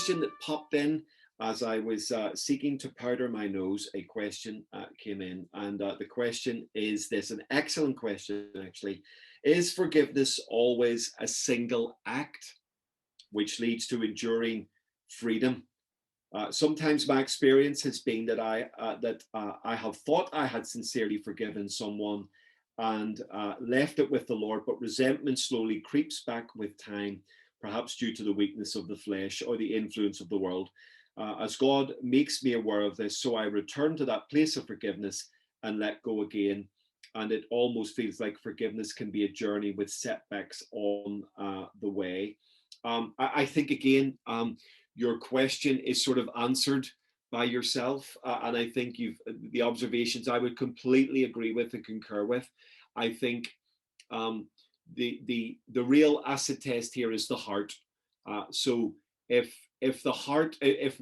question that popped in as I was seeking to powder my nose. A question came in, and the question is this, an excellent question actually. Is forgiveness always a single act which leads to enduring freedom? Sometimes my experience has been that I have thought I had sincerely forgiven someone and left it with the Lord, but resentment slowly creeps back with time, perhaps due to the weakness of the flesh or the influence of the world. As God makes me aware of this, so I return to that place of forgiveness and let go again. And it almost feels like forgiveness can be a journey with setbacks on the way. I think, again, your question is sort of answered by yourself. And I think the observations I would completely agree with and concur with. I think the real acid test here is the heart. So if the heart, if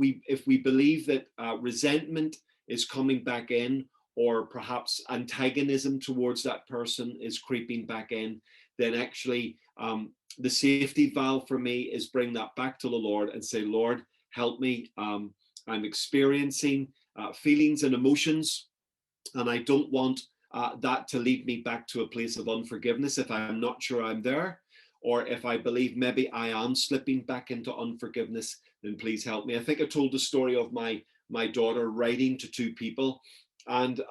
we believe that resentment is coming back in, or perhaps antagonism towards that person is creeping back in, then actually the safety valve for me is bring that back to the Lord and say, Lord, help me. I'm experiencing feelings and emotions, and I don't want that to lead me back to a place of unforgiveness if I'm not sure I'm there, or if I believe maybe I am slipping back into unforgiveness, then please help me. I think I told the story of my daughter writing to two people. And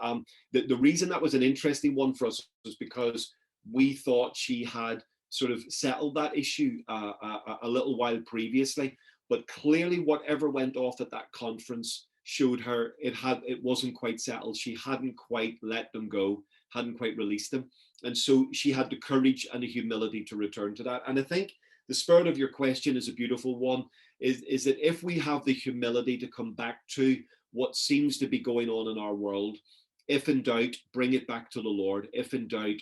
the reason that was an interesting one for us was because we thought she had sort of settled that issue a little while previously, but clearly whatever went off at that conference showed her it wasn't quite settled. She hadn't quite let them go, hadn't quite released them. And so she had the courage and the humility to return to that. And I think the spirit of your question is a beautiful one, is that if we have the humility to come back to what seems to be going on in our world, if in doubt, bring it back to the Lord. If in doubt,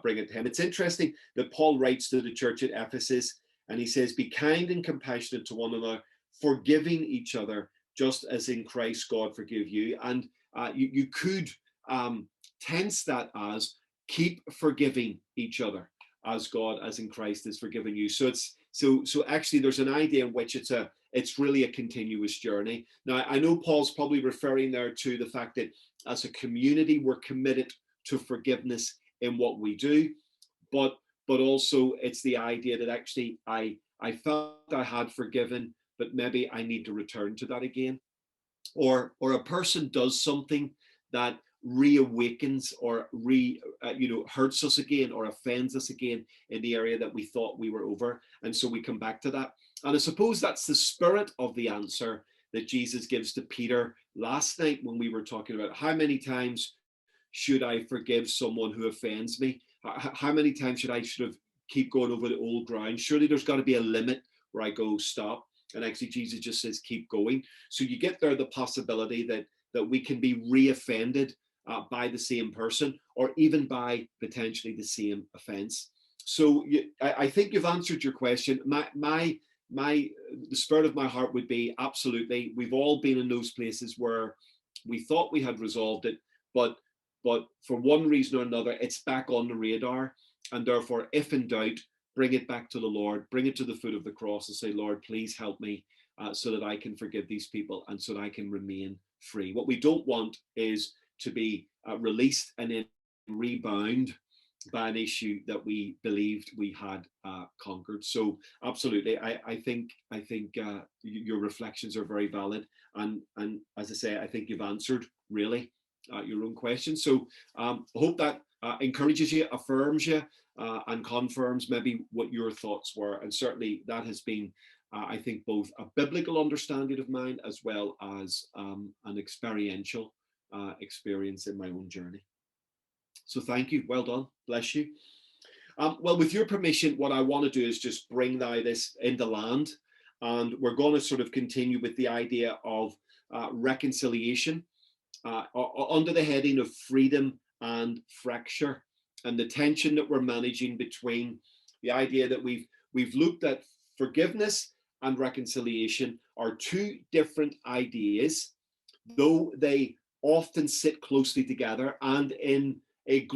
bring it to him. It's interesting that Paul writes to the church at Ephesus, and he says, be kind and compassionate to one another, forgiving each other, just as in Christ God forgive you. And you could tense that as keep forgiving each other as God, as in Christ, has forgiven you. So actually there's an idea in which it's really a continuous journey. Now, I know Paul's probably referring there to the fact that as a community, we're committed to forgiveness in what we do, but also it's the idea that actually I felt I had forgiven, but maybe I need to return to that again. Or a person does something that reawakens or hurts us again or offends us again in the area that we thought we were over, and so we come back to that. And I suppose that's the spirit of the answer that Jesus gives to Peter last night when we were talking about how many times should I forgive someone who offends me? How many times should I sort of keep going over the old ground? Surely there's got to be a limit where I go stop. And actually Jesus just says keep going. So you get there the possibility that we can be re-offended by the same person, or even by potentially the same offense. So I think you've answered your question. The spirit of my heart would be absolutely. We've all been in those places where we thought we had resolved it, but for one reason or another, it's back on the radar. And therefore, if in doubt, bring it back to the Lord, bring it to the foot of the cross and say, Lord, please help me so that I can forgive these people and so that I can remain free. What we don't want is to be released and then rebound by an issue that we believed we had conquered. So absolutely, I think your reflections are very valid, and as I say, I think you've answered really your own question. So I hope that encourages you, affirms you, and confirms maybe what your thoughts were. And certainly that has been, I think, both a biblical understanding of mine as well as an experiential experience in my own journey. So thank you. Well done. Bless you. Well, with your permission, what I want to do is just bring this into land. And we're going to sort of continue with the idea of reconciliation under the heading of freedom and fracture, and the tension that we're managing between the idea that we've looked at forgiveness and reconciliation are two different ideas, though they often sit closely together, and in a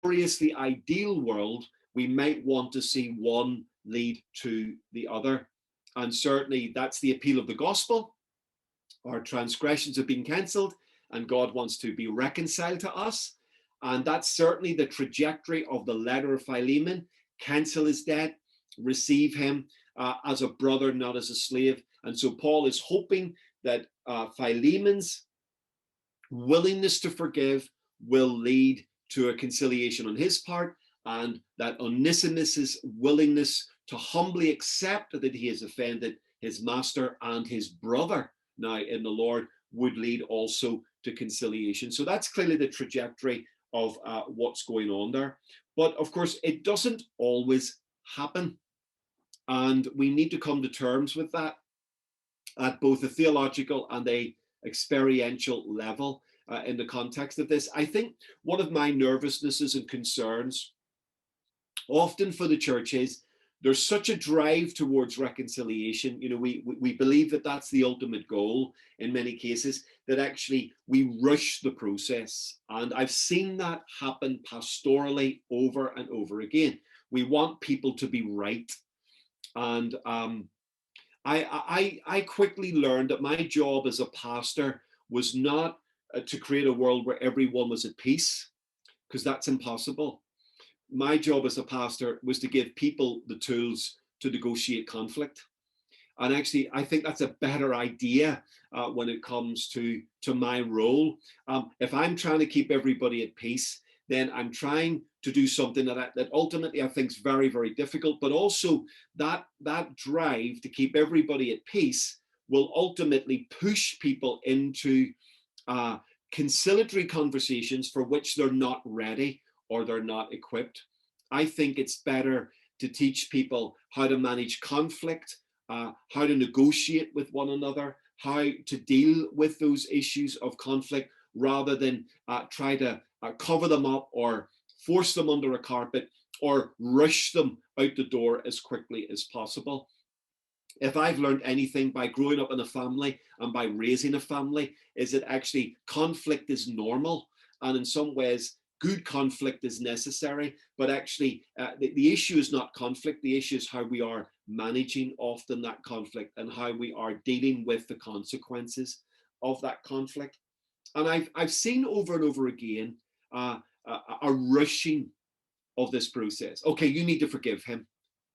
gloriously ideal world, we might want to see one lead to the other. And certainly that's the appeal of the gospel. Our transgressions have been cancelled and God wants to be reconciled to us. And that's certainly the trajectory of the letter of Philemon. Cancel his debt, receive him as a brother, not as a slave. And so Paul is hoping that Philemon's willingness to forgive will lead to a conciliation on his part, and that Onesimus's willingness to humbly accept that he has offended his master and his brother now in the Lord would lead also to conciliation. So that's clearly the trajectory of what's going on there. But of course, it doesn't always happen. And we need to come to terms with that at both a theological and a experiential level in the context of this. I think one of my nervousnesses and concerns often for the church is there's such a drive towards reconciliation. You know, we believe that that's the ultimate goal in many cases, that actually we rush the process. And I've seen that happen pastorally over and over again. We want people to be right. And I quickly learned that my job as a pastor was not to create a world where everyone was at peace, because that's impossible. My job as a pastor was to give people the tools to negotiate conflict. And actually, I think that's a better idea when it comes to my role. If I'm trying to keep everybody at peace, then I'm trying to do something that ultimately I think is very, very difficult. But also that drive to keep everybody at peace will ultimately push people into conciliatory conversations for which they're not ready or they're not equipped. I think it's better to teach people how to manage conflict, how to negotiate with one another, how to deal with those issues of conflict, rather than try to cover them up or force them under a carpet or rush them out the door as quickly as possible. If I've learned anything by growing up in a family and by raising a family, is that actually conflict is normal. And in some ways, good conflict is necessary. But actually, the issue is not conflict. The issue is how we are managing often that conflict and how we are dealing with the consequences of that conflict. And I've seen over and over again a rushing of this process. Okay, you need to forgive him.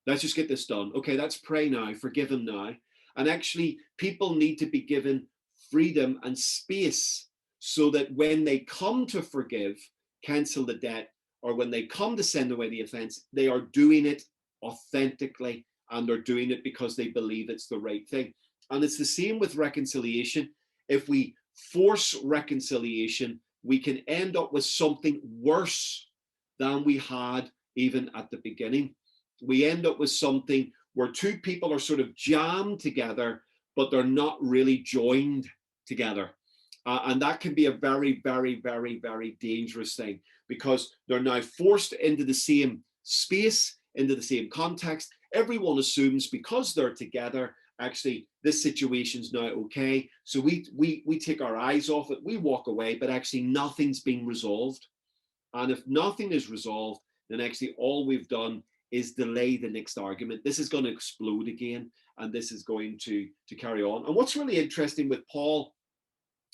Let's just get this done. Okay, let's pray now, forgive him now. And actually, people need to be given freedom and space so that when they come to forgive, cancel the debt, or when they come to send away the offense, they are doing it authentically and they're doing it because they believe it's the right thing. And it's the same with reconciliation. If we force reconciliation, we can end up with something worse than we had even at the beginning. We end up with something where two people are sort of jammed together, but they're not really joined together. And that can be a very, very, very, very dangerous thing, because they're now forced into the same space, into the same context. Everyone assumes because they're together, actually, this situation's now okay. So we take our eyes off it, we walk away, but actually nothing's been resolved. And if nothing is resolved, then actually all we've done is delay the next argument. This is going to explode again, and this is going to carry on. And what's really interesting with Paul,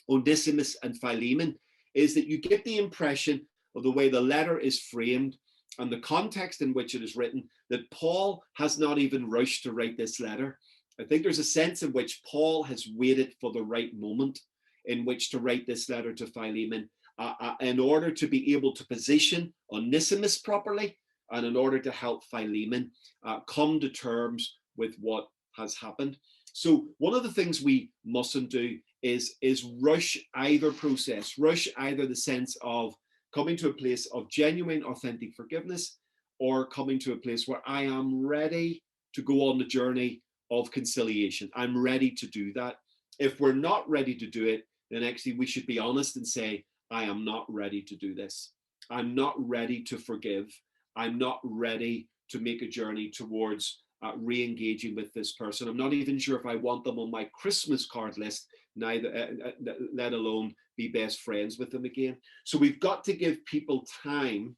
Onesimus, and Philemon is that you get the impression of the way the letter is framed and the context in which it is written, that Paul has not even rushed to write this letter. I think there's a sense in which Paul has waited for the right moment in which to write this letter to Philemon in order to be able to position Onesimus properly, and in order to help Philemon come to terms with what has happened. So one of the things we mustn't do is rush either process, rush either the sense of coming to a place of genuine, authentic forgiveness, or coming to a place where I am ready to go on the journey of conciliation. I'm ready to do that. If we're not ready to do it, then actually we should be honest and say, I am not ready to do this. I'm not ready to forgive. I'm not ready to make a journey towards re-engaging with this person. I'm not even sure if I want them on my Christmas card list, neither, let alone be best friends with them again. So we've got to give people time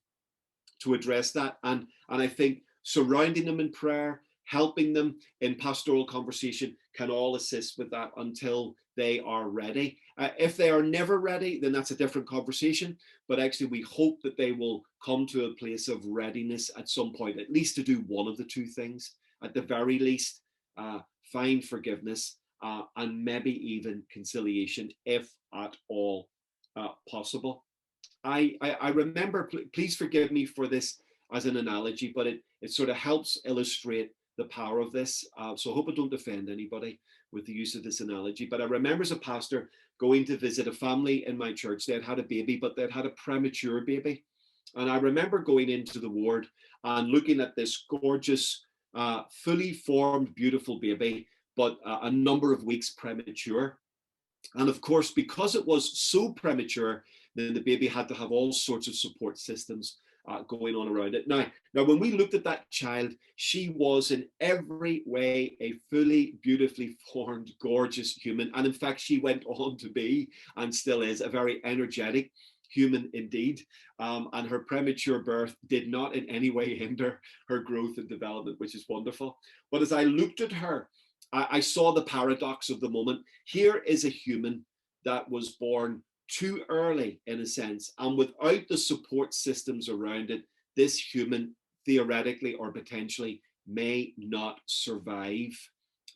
to address that. And I think surrounding them in prayer, helping them in pastoral conversation can all assist with that until they are ready. If they are never ready, then that's a different conversation. But actually, we hope that they will come to a place of readiness at some point, at least to do one of the two things. At the very least, find forgiveness and maybe even conciliation, if at all possible. I remember, please forgive me for this as an analogy, but it sort of helps illustrate the power of this. So I hope I don't offend anybody with the use of this analogy. But I remember as a pastor going to visit a family in my church. They had had a baby, but they'd had a premature baby. And I remember going into the ward and looking at this gorgeous, fully formed, beautiful baby, but a number of weeks premature. And of course, because it was so premature, then the baby had to have all sorts of support systems going on around it. Now, when we looked at that child, she was in every way a fully, beautifully formed, gorgeous human. And in fact, she went on to be, and still is, a very energetic human indeed. And her premature birth did not in any way hinder her growth and development, which is wonderful. But as I looked at her, I saw the paradox of the moment. Here is a human that was born too early, in a sense, and without the support systems around it, this human theoretically or potentially may not survive,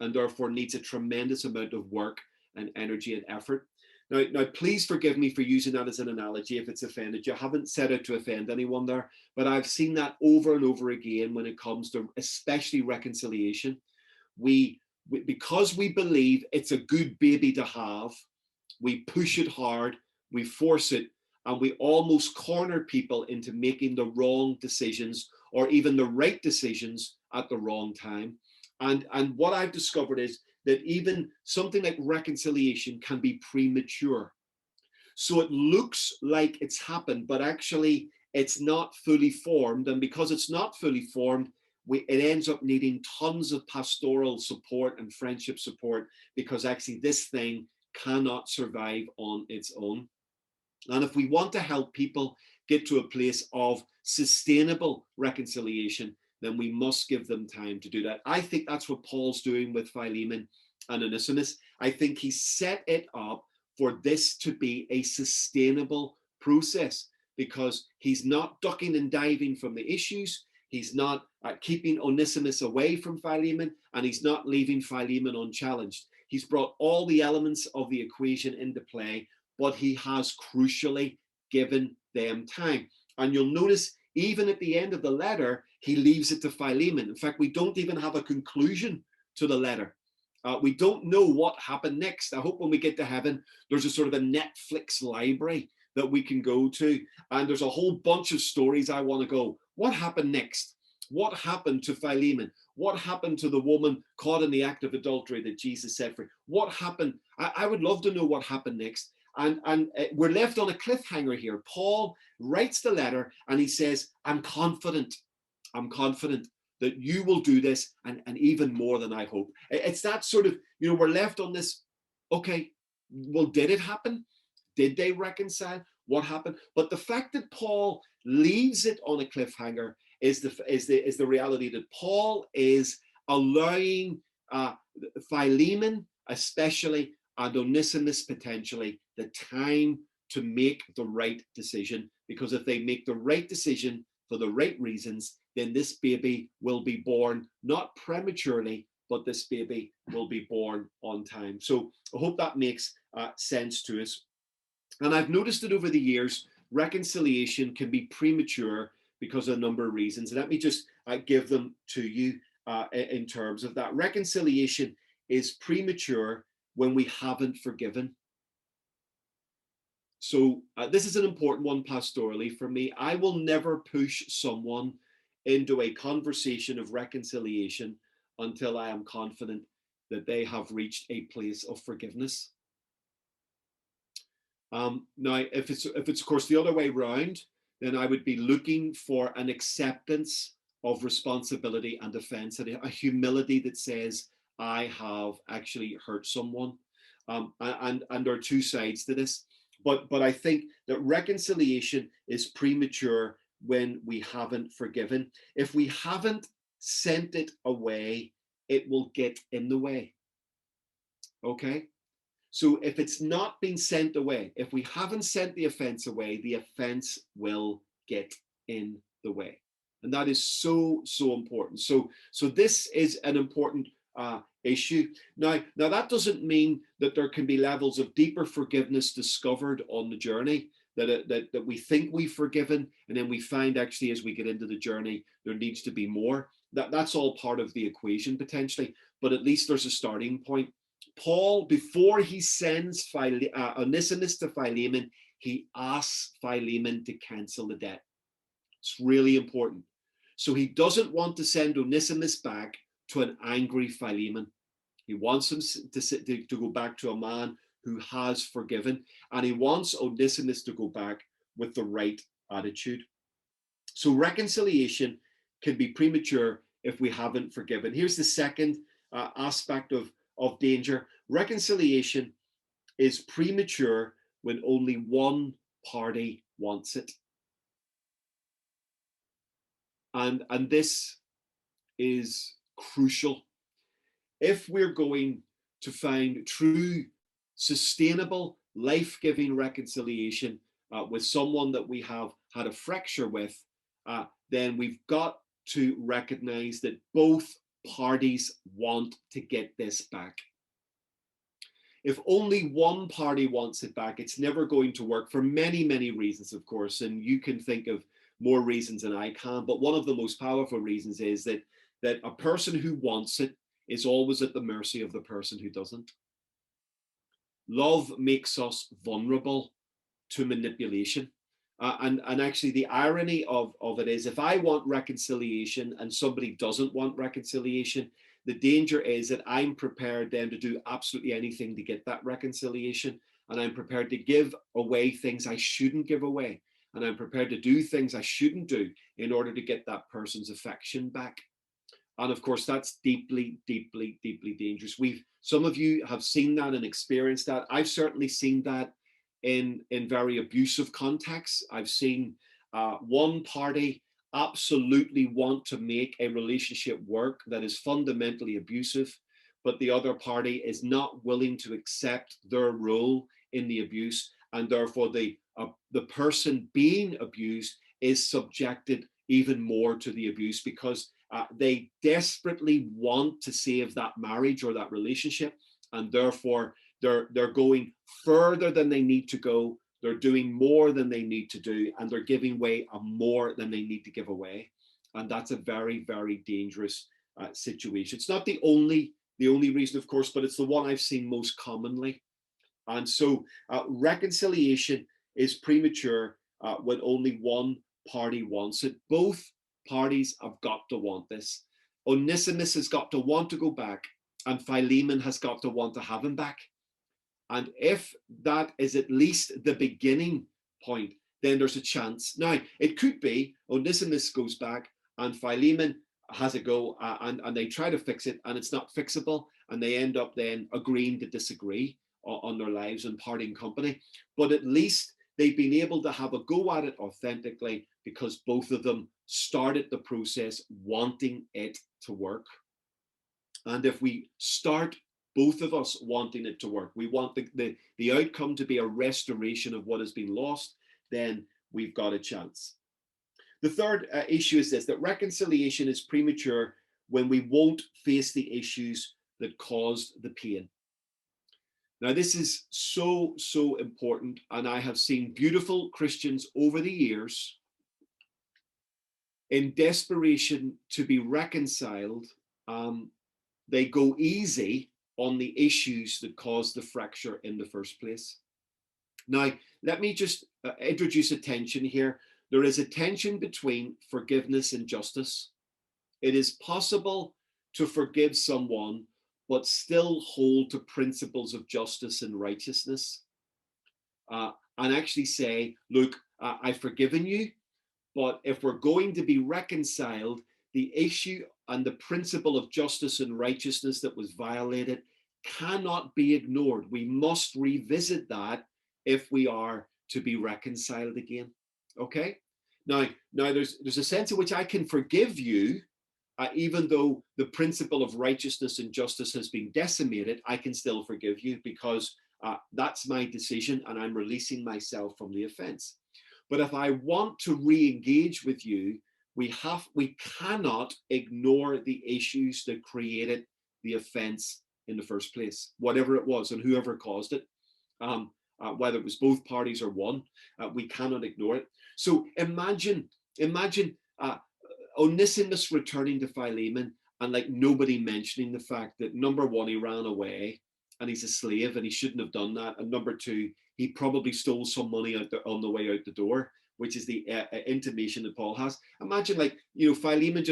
and therefore needs a tremendous amount of work and energy and effort. Now, please forgive me for using that as an analogy if it's offended you. I haven't set out to offend anyone there, but I've seen that over and over again when it comes to especially reconciliation. Because we believe it's a good baby to have, we push it hard, we force it, and we almost corner people into making the wrong decisions or even the right decisions at the wrong time. And what I've discovered is that even something like reconciliation can be premature. So it looks like it's happened, but actually it's not fully formed. And because it's not fully formed, it ends up needing tons of pastoral support and friendship support, because actually this thing cannot survive on its own. And if we want to help people get to a place of sustainable reconciliation, then we must give them time to do that. I think that's what Paul's doing with Philemon and Onesimus. I think he set it up for this to be a sustainable process, because he's not ducking and diving from the issues. He's not keeping Onesimus away from Philemon, and he's not leaving Philemon unchallenged. He's brought all the elements of the equation into play, but he has crucially given them time. And you'll notice even at the end of the letter, he leaves it to Philemon. In fact, we don't even have a conclusion to the letter. We don't know what happened next. I hope when we get to heaven, there's a sort of a Netflix library that we can go to. And there's a whole bunch of stories I want to go, what happened next? What happened to Philemon? What happened to the woman caught in the act of adultery that Jesus set free? What happened? I would love to know what happened next. And we're left on a cliffhanger here. Paul writes the letter and he says, I'm confident that you will do this, and even more than I hope. It's that sort of, we're left on this, okay, well, did it happen? Did they reconcile? What happened? But the fact that Paul leaves it on a cliffhanger is the reality that Paul is allowing Philemon, especially, and Onesimus potentially, the time to make the right decision. Because if they make the right decision for the right reasons, then this baby will be born not prematurely, but this baby will be born on time. So I hope that makes sense to us. And I've noticed that over the years, reconciliation can be premature because of a number of reasons. And let me just give them to you in terms of that. Reconciliation is premature when we haven't forgiven. So this is an important one pastorally for me. I will never push someone into a conversation of reconciliation until I am confident that they have reached a place of forgiveness. Now, if it's of course the other way around, then I would be looking for an acceptance of responsibility and offense, and a humility that says, I have actually hurt someone. And there are two sides to this. But I think that reconciliation is premature when we haven't forgiven. If we haven't sent it away, it will get in the way. Okay? So if it's not been sent away, if we haven't sent the offense away, the offense will get in the way. And that is so, so important. So this is an important issue. Now that doesn't mean that there can be levels of deeper forgiveness discovered on the journey, that we think we've forgiven, and then we find actually as we get into the journey, there needs to be more. That's all part of the equation potentially, but at least there's a starting point. Paul, before he sends Onesimus to Philemon, he asks Philemon to cancel the debt. It's really important. So he doesn't want to send Onesimus back to an angry Philemon. He wants him to go back to a man who has forgiven, and he wants Onesimus to go back with the right attitude. So reconciliation can be premature if we haven't forgiven. Here's the second aspect of danger. Reconciliation is premature when only one party wants it. And this is crucial. If we're going to find true, sustainable, life-giving reconciliation with someone that we have had a fracture with, then we've got to recognize that both parties want to get this back. If only one party wants it back, it's never going to work for many, many reasons, of course, and you can think of more reasons than I can, but one of the most powerful reasons is that a person who wants it is always at the mercy of the person who doesn't. Love makes us vulnerable to manipulation. And actually the irony of it is, if I want reconciliation and somebody doesn't want reconciliation, the danger is that I'm prepared then to do absolutely anything to get that reconciliation. And I'm prepared to give away things I shouldn't give away. And I'm prepared to do things I shouldn't do in order to get that person's affection back. And of course, that's deeply, deeply, deeply dangerous. Some of you have seen that and experienced that. I've certainly seen that in very abusive contexts. I've seen one party absolutely want to make a relationship work that is fundamentally abusive, but the other party is not willing to accept their role in the abuse, and therefore the person being abused is subjected even more to the abuse because they desperately want to save that marriage or that relationship, and therefore they're going further than they need to go. They're doing more than they need to do, and they're giving away more than they need to give away. And that's a very, very dangerous situation. It's not the only reason, of course, but it's the one I've seen most commonly. And so reconciliation is premature when only one party wants it. Both parties have got to want this. Onesimus has got to want to go back, and Philemon has got to want to have him back. And if that is at least the beginning point, then there's a chance. Now, it could be Onesimus goes back and Philemon has a go and they try to fix it and it's not fixable, and they end up then agreeing to disagree on their lives and parting company. But at least they've been able to have a go at it authentically because both of them started the process wanting it to work. And if we start both of us wanting it to work, we want the outcome to be a restoration of what has been lost, then we've got a chance. The third issue is this, that reconciliation is premature when we won't face the issues that caused the pain. Now, this is so, so important, and I have seen beautiful Christians over the years in desperation to be reconciled. They go easy on the issues that caused the fracture in the first place. Now, let me just introduce a tension here. There is a tension between forgiveness and justice. It is possible to forgive someone but still hold to principles of justice and righteousness, and actually say, look, I've forgiven you, but if we're going to be reconciled, the issue and the principle of justice and righteousness that was violated cannot be ignored. We must revisit that if we are to be reconciled again. Okay? Now there's a sense in which I can forgive you, even though the principle of righteousness and justice has been decimated, I can still forgive you because that's my decision and I'm releasing myself from the offense. But if I want to re-engage with you, we cannot ignore the issues that created the offense in the first place, whatever it was and whoever caused it. Whether it was both parties or one, we cannot ignore it. So imagine Onesimus returning to Philemon and like nobody mentioning the fact that number one, he ran away and he's a slave and he shouldn't have done that. And number two, he probably stole some money on the way out the door, which is the intimation that Paul has. Imagine like, Philemon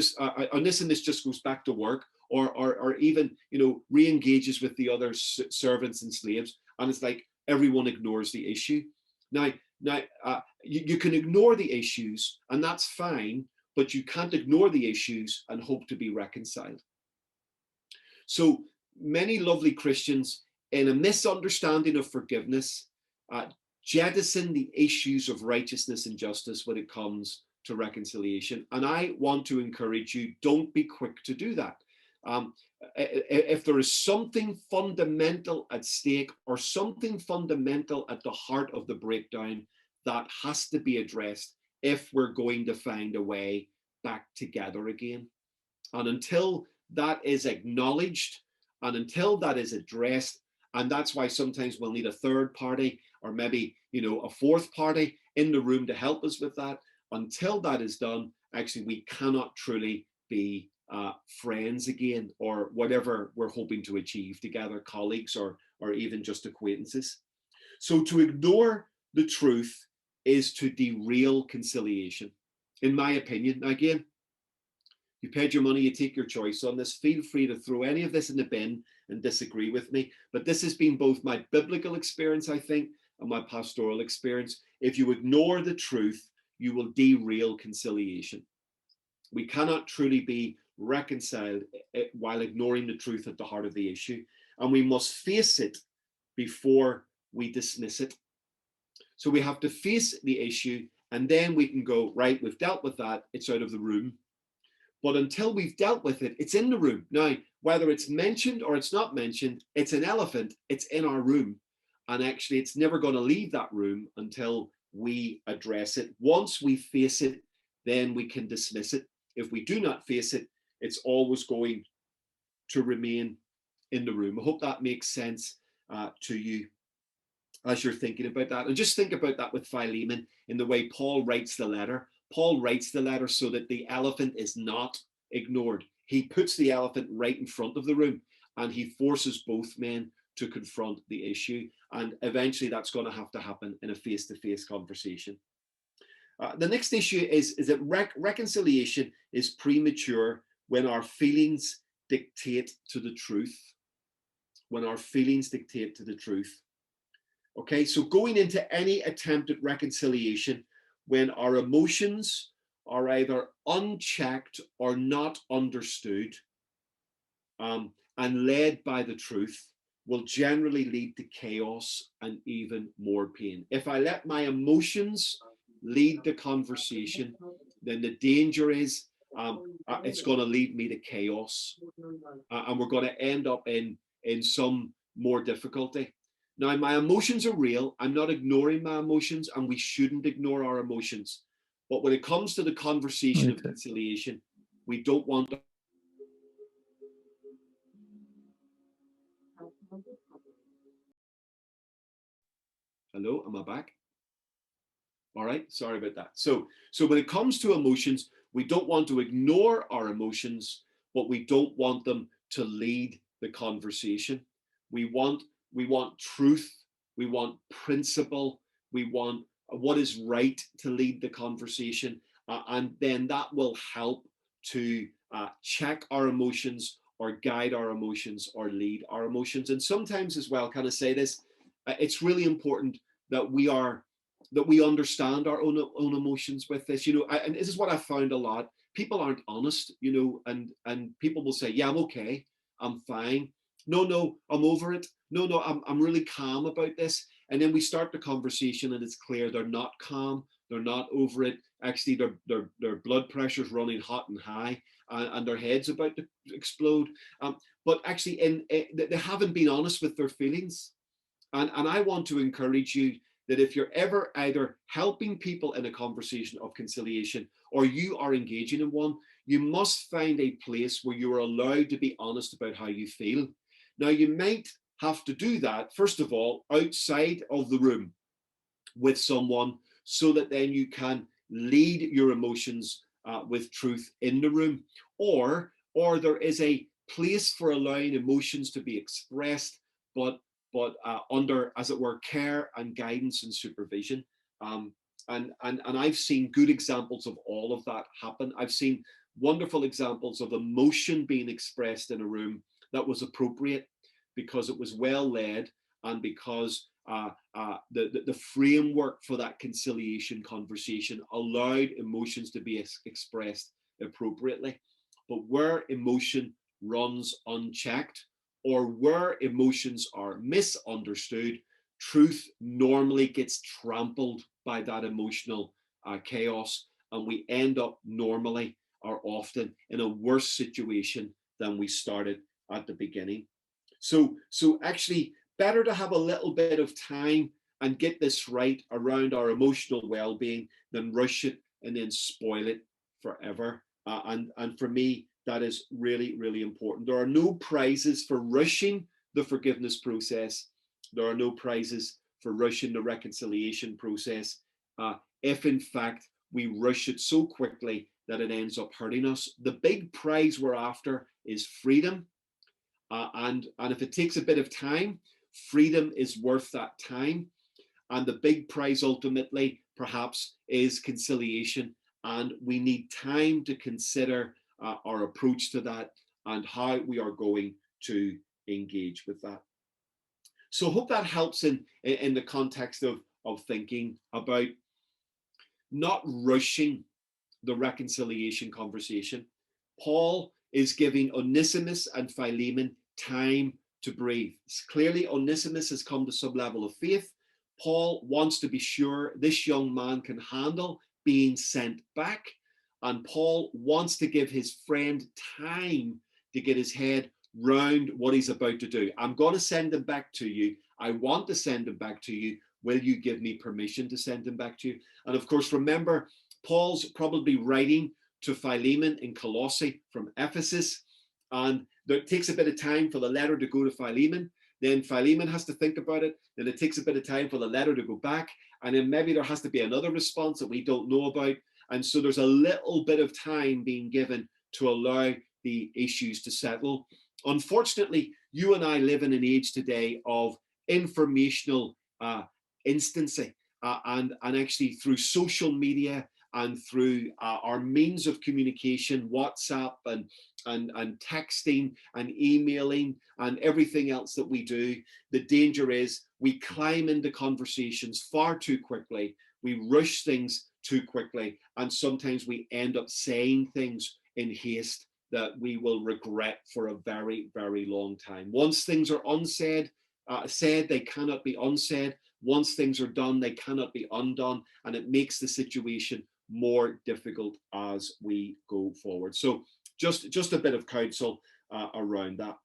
Onesimus just goes back to work or even, re-engages with the other servants and slaves. And it's like everyone ignores the issue. Now, you can ignore the issues and that's fine, but you can't ignore the issues and hope to be reconciled. So many lovely Christians, in a misunderstanding of forgiveness, jettison the issues of righteousness and justice when it comes to reconciliation. And I want to encourage you, don't be quick to do that. If there is something fundamental at stake or something fundamental at the heart of the breakdown, that has to be addressed if we're going to find a way back together again. And until that is acknowledged and until that is addressed, and that's why sometimes we'll need a third party or maybe, a fourth party in the room to help us with that. Until that is done, actually, we cannot truly be friends again or whatever we're hoping to achieve together, colleagues or even just acquaintances. So to ignore the truth is to derail conciliation, in my opinion. Now, again, you paid your money, you take your choice on this. Feel free to throw any of this in the bin and disagree with me. But this has been both my biblical experience, I think, and my pastoral experience. If you ignore the truth, you will derail conciliation. We cannot truly be reconciled while ignoring the truth at the heart of the issue. And we must face it before we dismiss it. So we have to face the issue and then we can go, right, we've dealt with that, it's out of the room. But until we've dealt with it, it's in the room. Now, whether it's mentioned or it's not mentioned, it's an elephant, it's in our room. And actually, it's never going to leave that room until we address it. Once we face it, then we can dismiss it. If we do not face it, it's always going to remain in the room. I hope that makes sense to you as you're thinking about that. And just think about that with Philemon in the way Paul writes the letter. Paul writes the letter so that the elephant is not ignored. He puts the elephant right in front of the room and he forces both men to confront the issue. And eventually that's going to have to happen in a face-to-face conversation. The next issue is that reconciliation is premature when our feelings dictate to the truth. When our feelings dictate to the truth. Okay, so going into any attempt at reconciliation when our emotions are either unchecked or not understood and led by the truth will generally lead to chaos and even more pain. If I let my emotions lead the conversation, then the danger is it's going to lead me to chaos and we're going to end up in some more difficulty. Now, my emotions are real. I'm not ignoring my emotions, and we shouldn't ignore our emotions. But when it comes to the conversation of conciliation, we don't want to. Hello, am I back? All right, sorry about that. So when it comes to emotions, we don't want to ignore our emotions, but we don't want them to lead the conversation. We want truth, we want principle, we want what is right to lead the conversation, and then that will help to check our emotions or guide our emotions or lead our emotions. And sometimes as well, can I say this? It's really important that we understand our own emotions with this. And this is what I found a lot. People aren't honest, and people will say, yeah, I'm okay, I'm fine. No, I'm over it. No, I'm really calm about this. And then we start the conversation and it's clear they're not calm, they're not over it. Actually, their blood pressure's running hot and high, and their head's about to explode. But actually, they haven't been honest with their feelings. And I want to encourage you that if you're ever either helping people in a conversation of conciliation or you are engaging in one, you must find a place where you are allowed to be honest about how you feel. Now, you might have to do that, first of all, outside of the room with someone so that then you can lead your emotions with truth in the room. Or there is a place for allowing emotions to be expressed, but under, as it were, care and guidance and supervision. And I've seen good examples of all of that happen. I've seen wonderful examples of emotion being expressed in a room that was appropriate because it was well led and because the framework for that conciliation conversation allowed emotions to be expressed appropriately. But where emotion runs unchecked, or where emotions are misunderstood, truth normally gets trampled by that emotional chaos, and we end up normally or often in a worse situation than we started at the beginning. So actually, better to have a little bit of time and get this right around our emotional well-being than rush it and then spoil it forever. And for me, that is really, really important. There are no prizes for rushing the forgiveness process. There are no prizes for rushing the reconciliation process. If in fact we rush it so quickly that it ends up hurting us. The big prize we're after is freedom. And if it takes a bit of time, freedom is worth that time. And the big prize ultimately, perhaps, is conciliation. And we need time to consider our approach to that and how we are going to engage with that. So I hope that helps in the context of thinking about not rushing the reconciliation conversation. Paul is giving Onesimus and Philemon time to breathe. Clearly, Onesimus has come to some level of faith. Paul wants to be sure this young man can handle being sent back. And Paul wants to give his friend time to get his head round what he's about to do. I'm going to send him back to you. I want to send him back to you. Will you give me permission to send him back to you? And of course, remember, Paul's probably writing to Philemon in Colossae from Ephesus. And it takes a bit of time for the letter to go to Philemon. Then Philemon has to think about it. Then it takes a bit of time for the letter to go back. And then maybe there has to be another response that we don't know about. And so there's a little bit of time being given to allow the issues to settle. Unfortunately, you and I live in an age today of informational instancy. And actually through social media and through our means of communication, WhatsApp and texting and emailing and everything else that we do, the danger is we climb into conversations far too quickly. We rush things too quickly. And sometimes we end up saying things in haste that we will regret for a very, very long time. Once things are unsaid, said, they cannot be unsaid. Once things are done, they cannot be undone. And it makes the situation more difficult as we go forward. So just a bit of counsel around that.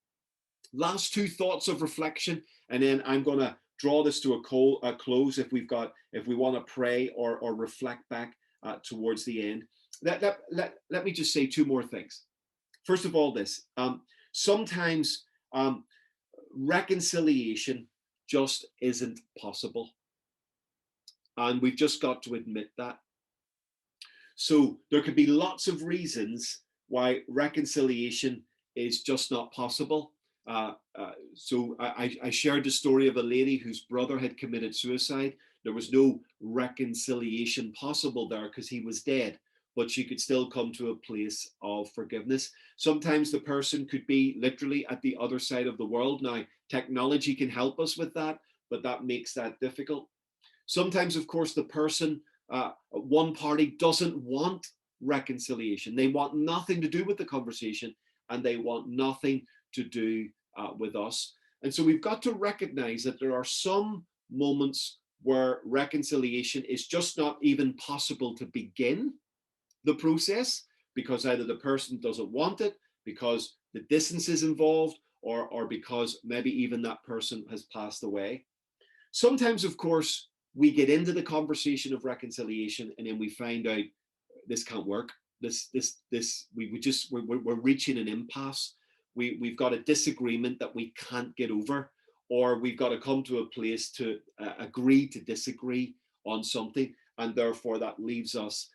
Last two thoughts of reflection, and then I'm going to draw this to a close if we want to pray or reflect back towards the end. Let me just say two more things. First of all, this sometimes reconciliation just isn't possible, and we've just got to admit that. So there could be lots of reasons why reconciliation is just not possible. So I shared the story of a lady whose brother had committed suicide. There was no reconciliation possible there because he was dead, but she could still come to a place of forgiveness. Sometimes the person could be literally at the other side of the world. Now, technology can help us with that, but that makes that difficult. Sometimes, of course, the person, one party doesn't want reconciliation. They want nothing to do with the conversation, and they want nothing to do with us. And so we've got to recognize that there are some moments where reconciliation is just not even possible to begin the process because either the person doesn't want it, because the distance is involved, or because maybe even that person has passed away. Sometimes, of course, we get into the conversation of reconciliation and then we find out this can't work. We're reaching an impasse. We've got a disagreement that we can't get over, or we've got to come to a place to agree to disagree on something, and therefore that leaves us,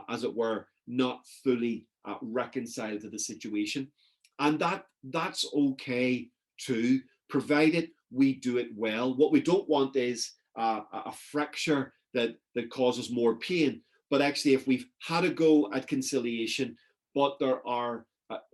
as it were, not fully reconciled to the situation. And that's okay too, provided we do it well. What we don't want is a fracture that causes more pain. But actually, if we've had a go at conciliation, but there are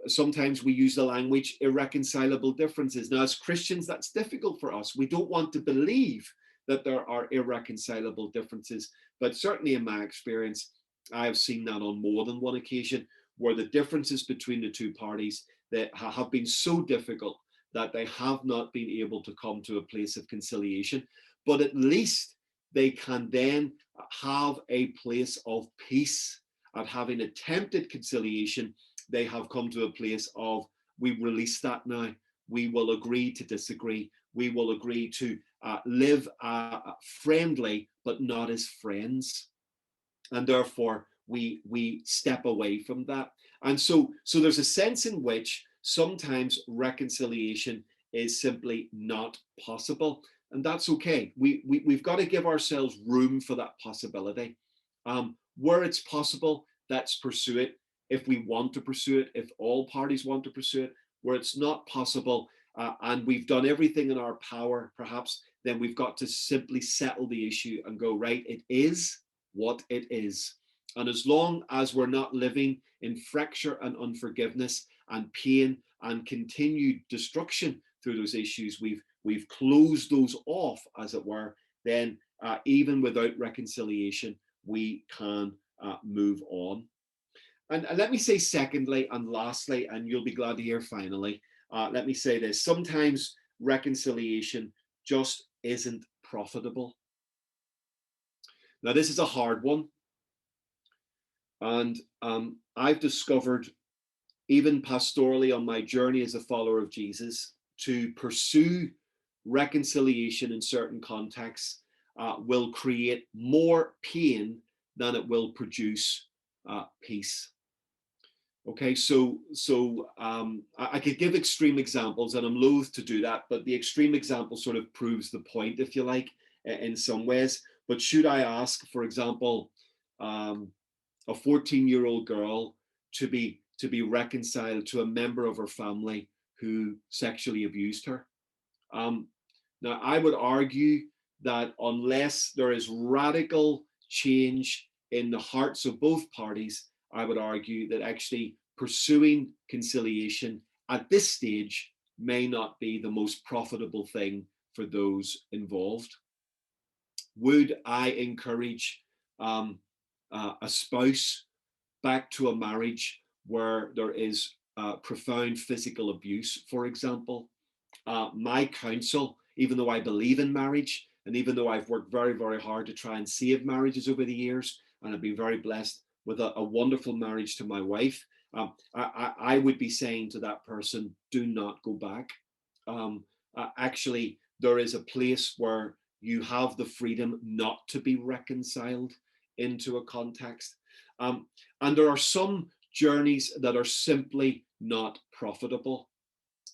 sometimes we use the language irreconcilable differences. Now, as Christians, that's difficult for us. We don't want to believe that there are irreconcilable differences, but certainly in my experience, I have seen that on more than one occasion, where the differences between the two parties that have been so difficult that they have not been able to come to a place of conciliation. But at least they can then have a place of peace. At having attempted conciliation, they have come to a place of, we release that now. We will agree to disagree. We will agree to live friendly, but not as friends. And therefore, we step away from that. And so there's a sense in which sometimes reconciliation is simply not possible. And that's okay. We've got to give ourselves room for that possibility. Where it's possible, let's pursue it. If we want to pursue it, if all parties want to pursue it. Where it's not possible, and we've done everything in our power, perhaps, then we've got to simply settle the issue and go, right, it is what it is. And as long as we're not living in fracture and unforgiveness and pain and continued destruction through those issues, we've closed those off, as it were, then even without reconciliation, we can move on. And let me say secondly and lastly, and you'll be glad to hear finally, let me say this: sometimes reconciliation just isn't profitable. Now, this is a hard one. And I've discovered, even pastorally on my journey as a follower of Jesus, to pursue reconciliation in certain contexts will create more pain than it will produce peace. Okay, so I could give extreme examples, and I'm loath to do that, but the extreme example sort of proves the point, if you like, in some ways. But should I ask, for example, a 14-year-old girl to be reconciled to a member of her family who sexually abused her? Now, I would argue that unless there is radical change in the hearts of both parties, I would argue that actually pursuing conciliation at this stage may not be the most profitable thing for those involved. Would I encourage a spouse back to a marriage where there is profound physical abuse, for example? My counsel, even though I believe in marriage, and even though I've worked very, very hard to try and save marriages over the years, and I've been very blessed with a wonderful marriage to my wife, I would be saying to that person, do not go back. Actually, there is a place where you have the freedom not to be reconciled into a context. And there are some journeys that are simply not profitable.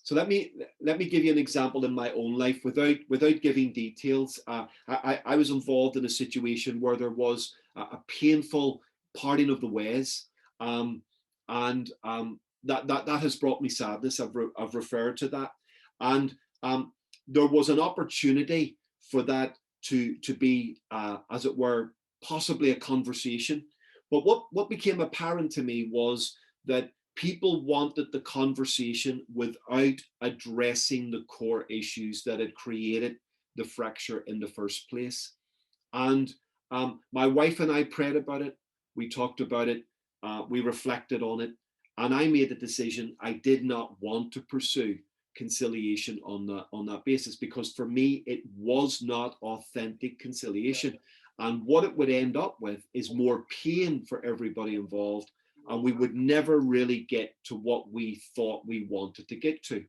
So let me give you an example in my own life without giving details. I was involved in a situation where there was a painful parting of the ways, and that has brought me sadness. I've referred to that, and there was an opportunity for that to be, as it were, possibly a conversation. But what became apparent to me was that people wanted the conversation without addressing the core issues that had created the fracture in the first place. And my wife and I prayed about it. We talked about it. We reflected on it. And I made the decision I did not want to pursue conciliation on that basis, because for me it was not authentic conciliation, and what it would end up with is more pain for everybody involved, and we would never really get to what we thought we wanted to get to.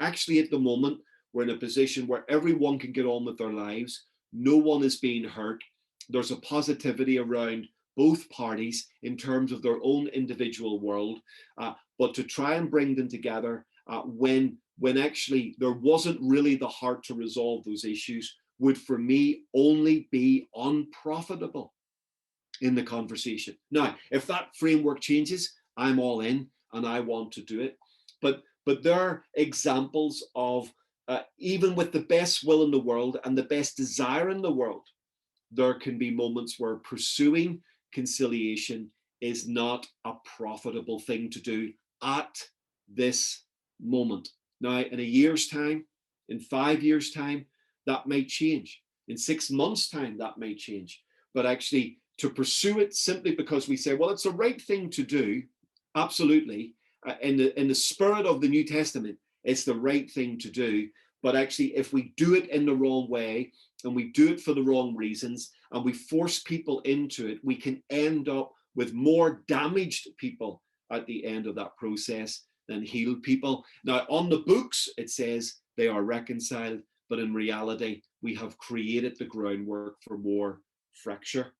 Actually, at the moment, we're in a position where everyone can get on with their lives. No one is being hurt. There's a positivity around both parties in terms of their own individual world, but to try and bring them together when actually there wasn't really the heart to resolve those issues would, for me, only be unprofitable in the conversation. Now, if that framework changes, I'm all in and I want to do it. But there are examples of even with the best will in the world and the best desire in the world, there can be moments where pursuing conciliation is not a profitable thing to do at this moment. Now, in a year's time, in 5 years' time, that may change. In 6 months' time, that may change. But actually, to pursue it simply because we say, well, it's the right thing to do, absolutely. In the spirit of the New Testament, it's the right thing to do. But actually, if we do it in the wrong way, and we do it for the wrong reasons, and we force people into it, we can end up with more damaged people at the end of that process than healed people. Now, on the books, it says they are reconciled, but in reality, we have created the groundwork for more fracture.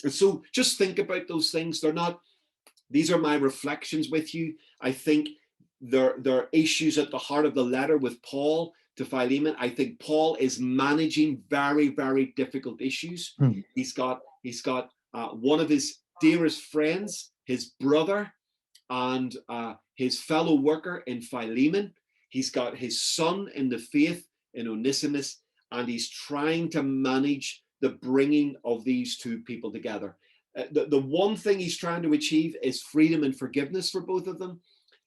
And so just think about those things. These are my reflections with you. I think there are issues at the heart of the letter with Paul to Philemon. I think Paul is managing very, very difficult issues. He's got one of his dearest friends, his brother, and his fellow worker in Philemon. He's got his son in the faith in Onesimus, and he's trying to manage the bringing of these two people together. The one thing he's trying to achieve is freedom and forgiveness for both of them.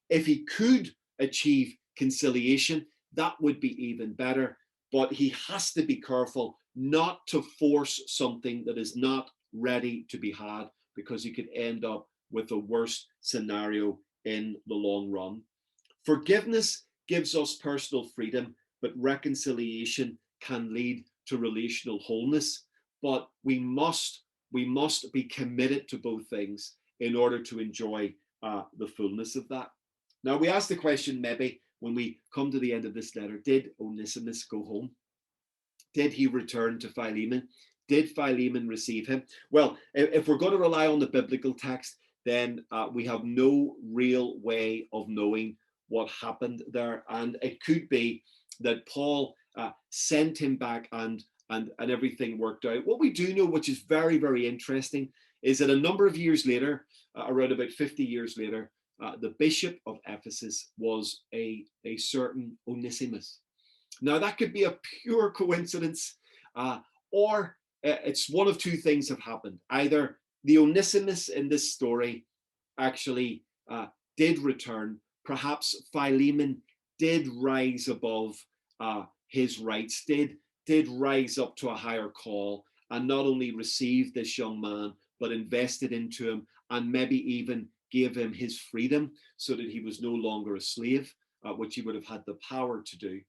If he could achieve conciliation, that would be even better. But he has to be careful not to force something that is not ready to be had, because he could end up with the worst scenario in the long run. Forgiveness gives us personal freedom, but reconciliation can lead to relational wholeness. But we must be committed to both things in order to enjoy the fullness of that. Now, we ask the question, maybe when we come to the end of this letter, did Onesimus go home? Did he return to Philemon? Did Philemon receive him? Well, if we're going to rely on the biblical text, then we have no real way of knowing what happened there. And it could be that Paul sent him back and everything worked out. What we do know, which is very, very interesting, is that a number of years later, around about 50 years later, the bishop of Ephesus was a certain Onesimus. Now, that could be a pure coincidence, or it's one of two things have happened. Either the Onesimus in this story actually did return. Perhaps Philemon did rise above his rights, did rise up to a higher call, and not only received this young man, but invested into him, and maybe even gave him his freedom so that he was no longer a slave, which he would have had the power to do.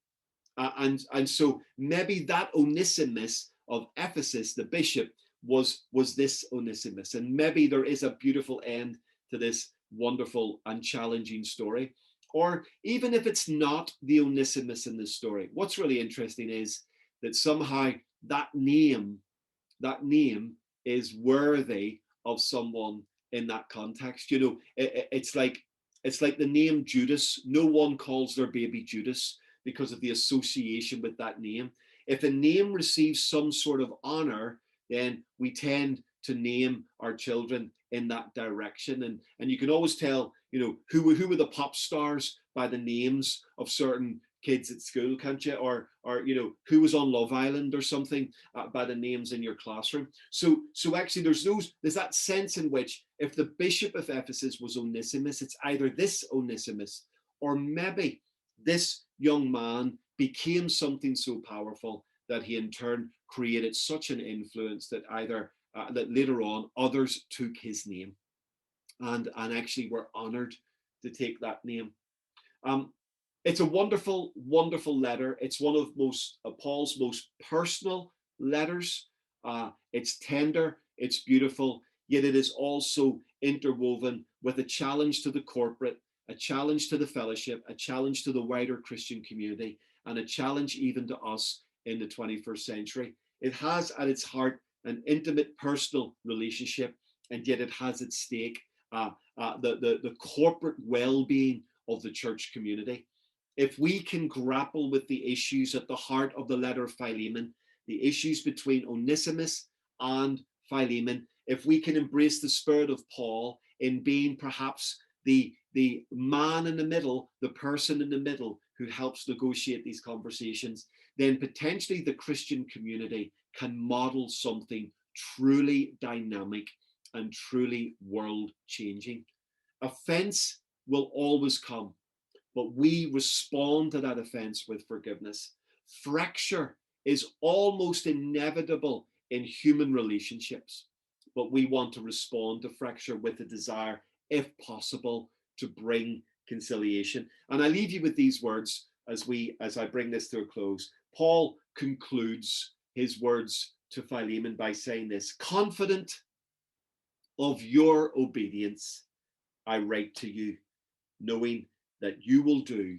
And so maybe that Onesimus of Ephesus, the bishop, was this Onesimus. And maybe there is a beautiful end to this wonderful and challenging story. Or even if it's not the Onesimus in this story, what's really interesting is that somehow that name is worthy of someone in that context. You know, it's like the name Judas. No one calls their baby Judas because of the association with that name. If a name receives some sort of honor, then we tend to name our children in that direction. And you can always tell, you know, who were the pop stars by the names of certain kids at school, can't you? Or you know, who was on Love Island or something by the names in your classroom. So actually there's that sense in which if the bishop of Ephesus was Onesimus, it's either this Onesimus or maybe this young man became something so powerful that he in turn created such an influence that that later on others took his name and actually were honored to take that name. It's a wonderful, wonderful letter. It's one of Paul's most personal letters. It's tender, it's beautiful, yet it is also interwoven with a challenge to the corporate, a challenge to the fellowship, a challenge to the wider Christian community, and a challenge even to us in the 21st century. It has at its heart an intimate personal relationship, and yet it has at stake the corporate well-being of the church community. If we can grapple with the issues at the heart of the letter of Philemon, the issues between Onesimus and Philemon, if we can embrace the spirit of Paul in being perhaps the man in the middle, the person in the middle who helps negotiate these conversations, then potentially the Christian community can model something truly dynamic and truly world changing. Offense will always come, but we respond to that offense with forgiveness. Fracture is almost inevitable in human relationships, but we want to respond to fracture with a desire, if possible, to bring conciliation. And I leave you with these words as I bring this to a close. Paul concludes his words to Philemon by saying this: confident of your obedience, I write to you, knowing that you will do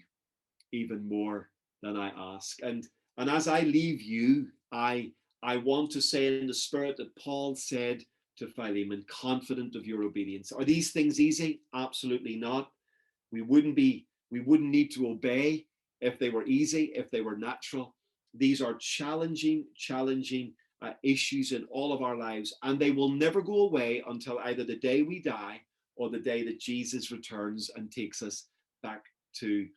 even more than I ask. And as I leave you, I want to say in the spirit that Paul said to Philemon, confident of your obedience. Are these things easy? Absolutely not. We wouldn't need to obey if they were easy, if they were natural. These are challenging issues in all of our lives, and they will never go away until either the day we die or the day that Jesus returns and takes us back to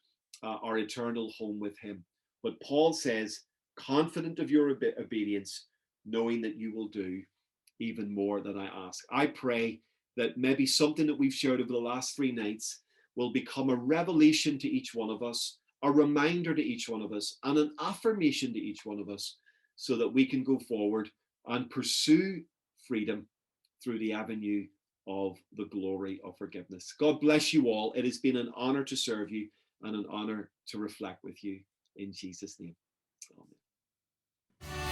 our eternal home with him. But Paul says, confident of your obedience, knowing that you will do even more than I ask. I pray that maybe something that we've shared over the last 3 nights will become a revelation to each one of us, a reminder to each one of us, and an affirmation to each one of us, so that we can go forward and pursue freedom through the avenue of the glory of forgiveness. God bless you all. It has been an honor to serve you and an honor to reflect with you. In Jesus' name, amen.